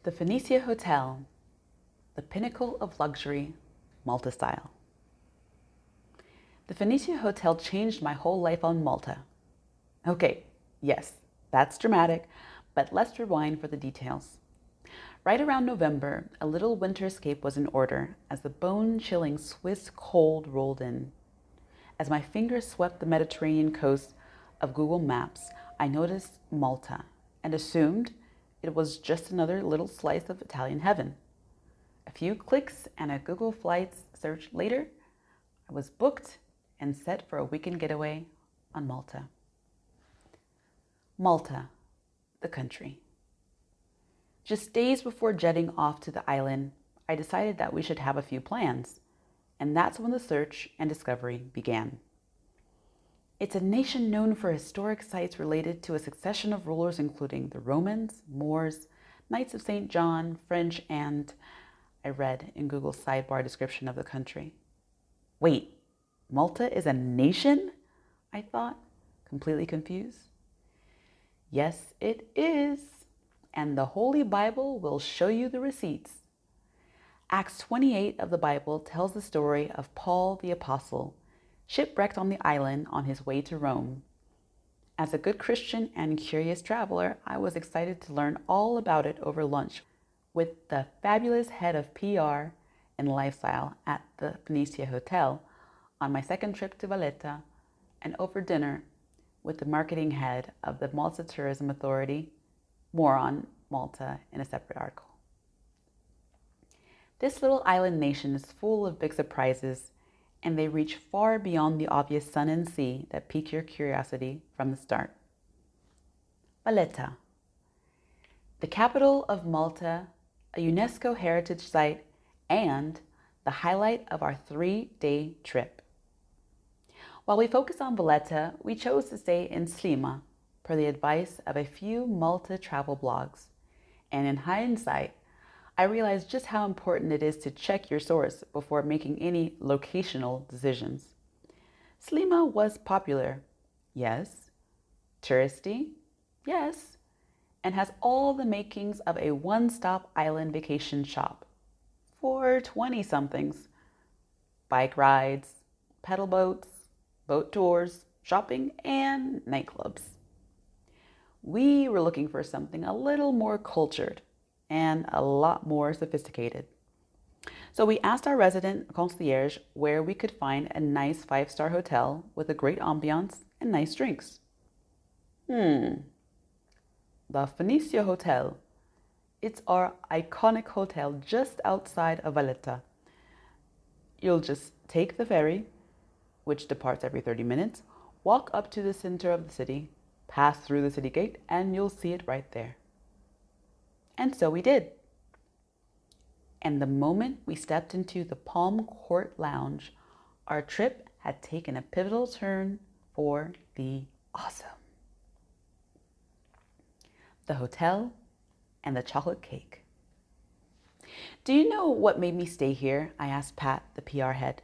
The Phonecia Hotel, the pinnacle of luxury, Malta style. The Phonecia Hotel changed my whole life on Malta. Okay, yes, that's dramatic, but let's rewind for the details. Right around November, a little winter escape was in order as the bone-chilling Swiss cold rolled in. As my fingers swept the Mediterranean coast of Google Maps, I noticed Malta and assumed it was just another little slice of Italian heaven. A few clicks and a Google Flights search later, I was booked and set for a weekend getaway on Malta. Malta, the country. Just days before jetting off to the island, I decided that we should have a few plans, and that's when the search and discovery began. It's a nation known for historic sites related to a succession of rulers including the Romans, Moors, Knights of St. John, French, and I read in Google's sidebar description of the country. Wait, Malta is a nation? I thought, completely confused. Yes, it is. And the Holy Bible will show you the receipts. Acts 28 of the Bible tells the story of Paul the Apostle, shipwrecked on the island on his way to Rome. As a good Christian and curious traveler, I was excited to learn all about it over lunch with the fabulous head of PR and lifestyle at the Phonecia Hotel on my second trip to Valletta, and over dinner with the marketing head of the Malta Tourism Authority. More on Malta in a separate article. This little island nation is full of big surprises, and they reach far beyond the obvious sun and sea that pique your curiosity from the start. Valletta, the capital of Malta, a UNESCO heritage site, and the highlight of our 3-day trip. While we focus on Valletta, we chose to stay in Slima per the advice of a few Malta travel blogs. And in hindsight, I realized just how important it is to check your source before making any locational decisions. Slima was popular, yes. Touristy, yes. And has all the makings of a one-stop island vacation shop for 20-somethings. Bike rides, pedal boats, boat tours, shopping, and nightclubs. We were looking for something a little more cultured and a lot more sophisticated. So we asked our resident concierge where we could find a nice 5-star hotel with a great ambiance and nice drinks. The Phonecia Hotel. It's our iconic hotel just outside of Valletta. You'll just take the ferry, which departs every 30 minutes, walk up to the center of the city, pass through the city gate, and you'll see it right there. And so we did. And the moment we stepped into the Palm Court Lounge, our trip had taken a pivotal turn for the awesome. The hotel and the chocolate cake. Do you know what made me stay here? I asked Pat, the PR head.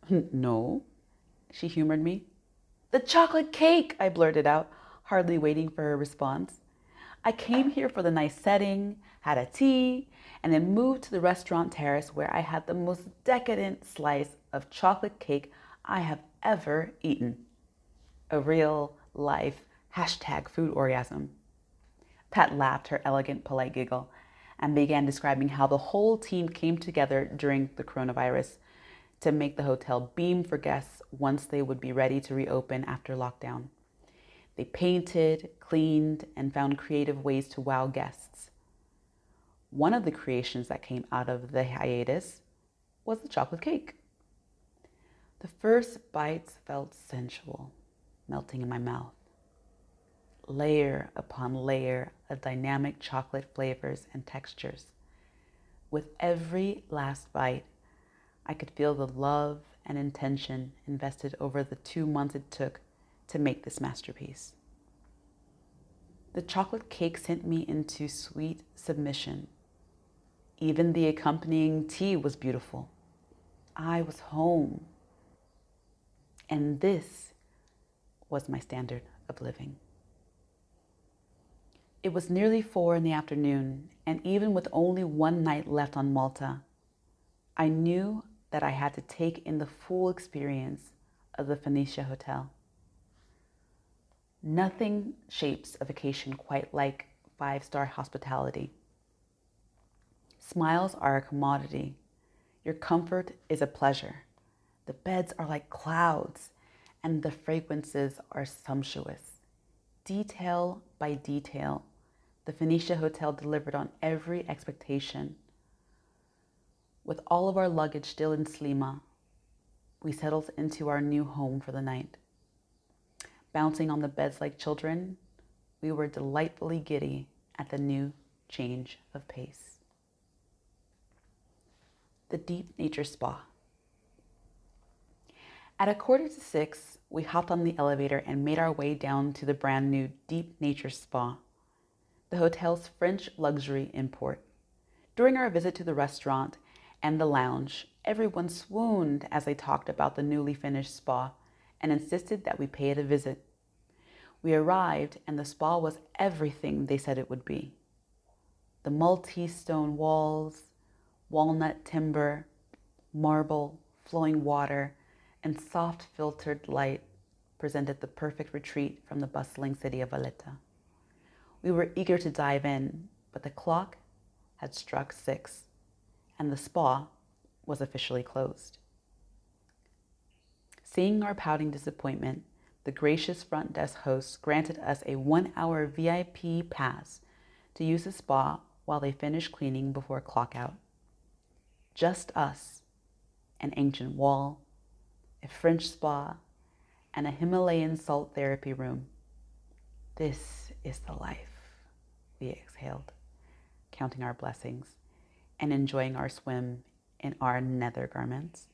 No, she humored me. The chocolate cake, I blurted out, hardly waiting for her response. I came here for the nice setting, had a tea, and then moved to the restaurant terrace where I had the most decadent slice of chocolate cake I have ever eaten. A real life #food orgasm. Pat laughed her elegant, polite giggle and began describing how the whole team came together during the coronavirus to make the hotel beam for guests once they would be ready to reopen after lockdown. They painted, cleaned, and found creative ways to wow guests. One of the creations that came out of the hiatus was the chocolate cake. The first bites felt sensual, melting in my mouth. Layer upon layer of dynamic chocolate flavors and textures. With every last bite, I could feel the love and intention invested over the 2 months it took to make this masterpiece. The chocolate cake sent me into sweet submission. Even the accompanying tea was beautiful. I was home. And this was my standard of living. It was nearly 4 in the afternoon, and even with only one night left on Malta, I knew that I had to take in the full experience of the Phonecia Hotel. Nothing shapes a vacation quite like five-star hospitality. Smiles are a commodity. Your comfort is a pleasure. The beds are like clouds, and the fragrances are sumptuous. Detail by detail, the Phonecia Hotel delivered on every expectation. With all of our luggage still in Slima, we settled into our new home for the night. Bouncing on the beds like children, we were delightfully giddy at the new change of pace. The Deep Nature Spa. At 5:45, we hopped on the elevator and made our way down to the brand new Deep Nature Spa, the hotel's French luxury import. During our visit to the restaurant and the lounge, everyone swooned as they talked about the newly finished spa and insisted that we pay it a visit. We arrived and the spa was everything they said it would be. The Maltese stone walls, walnut timber, marble, flowing water, and soft filtered light presented the perfect retreat from the bustling city of Valletta. We were eager to dive in, but the clock had struck 6, and the spa was officially closed. Seeing our pouting disappointment, the gracious front desk host granted us a 1-hour VIP pass to use the spa while they finished cleaning before clock out. Just us, an ancient wall, a French spa, and a Himalayan salt therapy room. This is the life, we exhaled, counting our blessings and enjoying our swim in our nether garments.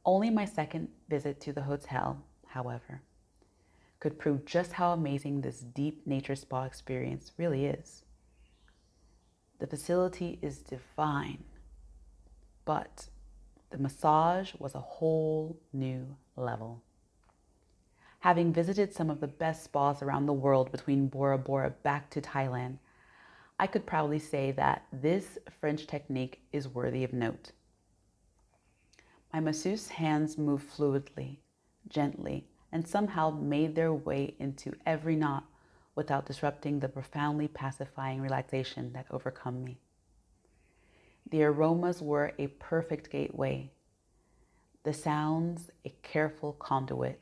Only my second visit to the hotel, however, could prove just how amazing this deep nature spa experience really is. The facility is divine, but the massage was a whole new level. Having visited some of the best spas around the world between Bora Bora back to Thailand, I could proudly say that this French technique is worthy of note. My masseuse's hands moved fluidly, gently, and somehow made their way into every knot without disrupting the profoundly pacifying relaxation that overcome me. The aromas were a perfect gateway, the sounds a careful conduit,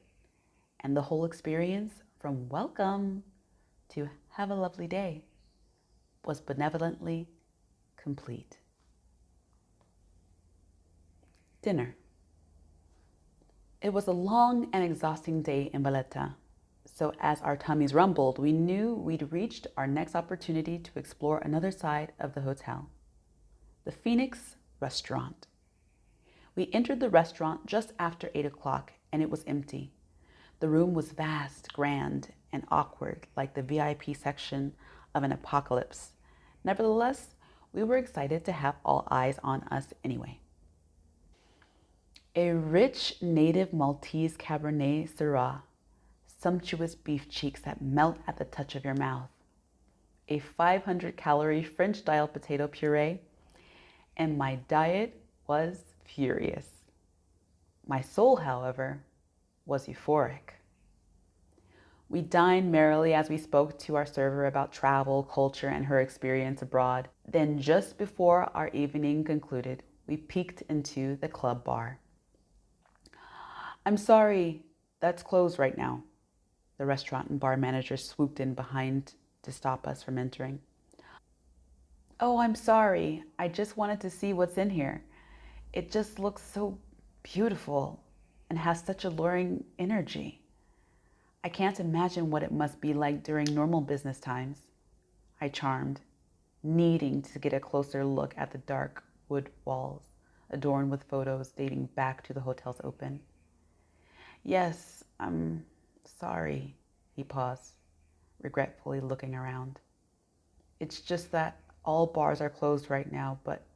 and the whole experience from welcome to have a lovely day was benevolently complete. Dinner. It was a long and exhausting day in Valletta, so as our tummies rumbled, we knew we'd reached our next opportunity to explore another side of the hotel, the Phoenix restaurant. We entered the restaurant just after 8 o'clock and it was empty. The room was vast, grand, and awkward, like the VIP section of an apocalypse. Nevertheless, we were excited to have all eyes on us anyway. A rich native Maltese Cabernet Syrah, sumptuous beef cheeks that melt at the touch of your mouth, a 500-calorie French-style potato puree, and my diet was furious. My soul, however, was euphoric. We dined merrily as we spoke to our server about travel, culture, and her experience abroad. Then, just before our evening concluded, we peeked into the club bar. "I'm sorry, that's closed right now." The restaurant and bar manager swooped in behind to stop us from entering. "Oh, I'm sorry. I just wanted to see what's in here. It just looks so beautiful and has such alluring energy. I can't imagine what it must be like during normal business times," I charmed, needing to get a closer look at the dark wood walls adorned with photos dating back to the hotel's open. "Yes, I'm sorry," he paused, regretfully looking around. "It's just that all bars are closed right now, but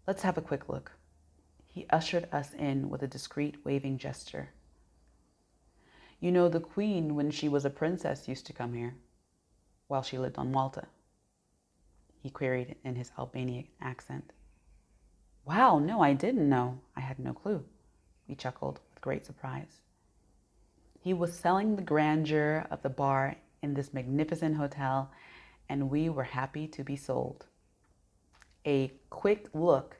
let's have a quick look." He ushered us in with a discreet waving gesture. "You know, the queen, when she was a princess, used to come here." while she lived on Malta? He queried in his Albanian accent. Wow, no, I didn't know. I had no clue. We chuckled with great surprise. He was selling the grandeur of the bar in this magnificent hotel, and we were happy to be sold. A quick look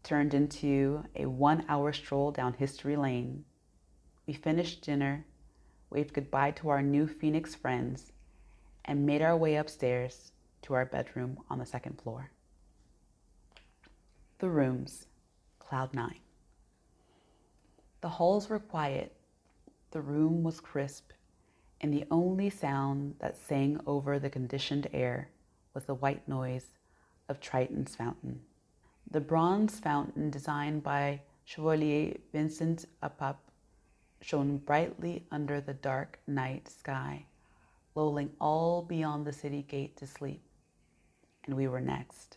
turned into a 1 hour stroll down History Lane. We finished dinner, waved goodbye to our new Phoenix friends, and made our way upstairs to our bedroom on the second floor. The rooms, Cloud 9. The halls were quiet, the room was crisp, and the only sound that sang over the conditioned air was the white noise of Triton's fountain. The bronze fountain designed by Chevalier Vincent Apap shone brightly under the dark night sky, lulling all beyond the city gate to sleep, and we were next.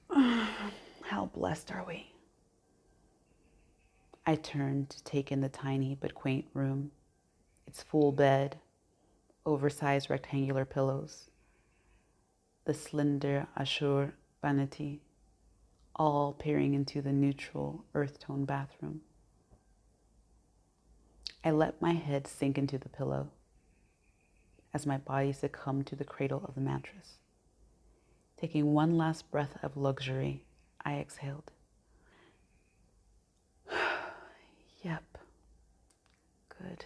How blessed are we? I turned to take in the tiny but quaint room, its full bed, oversized rectangular pillows, the slender azure vanity, all peering into the neutral earth tone bathroom. I let my head sink into the pillow as my body succumbed to the cradle of the mattress. Taking one last breath of luxury, I exhaled. Yep. Good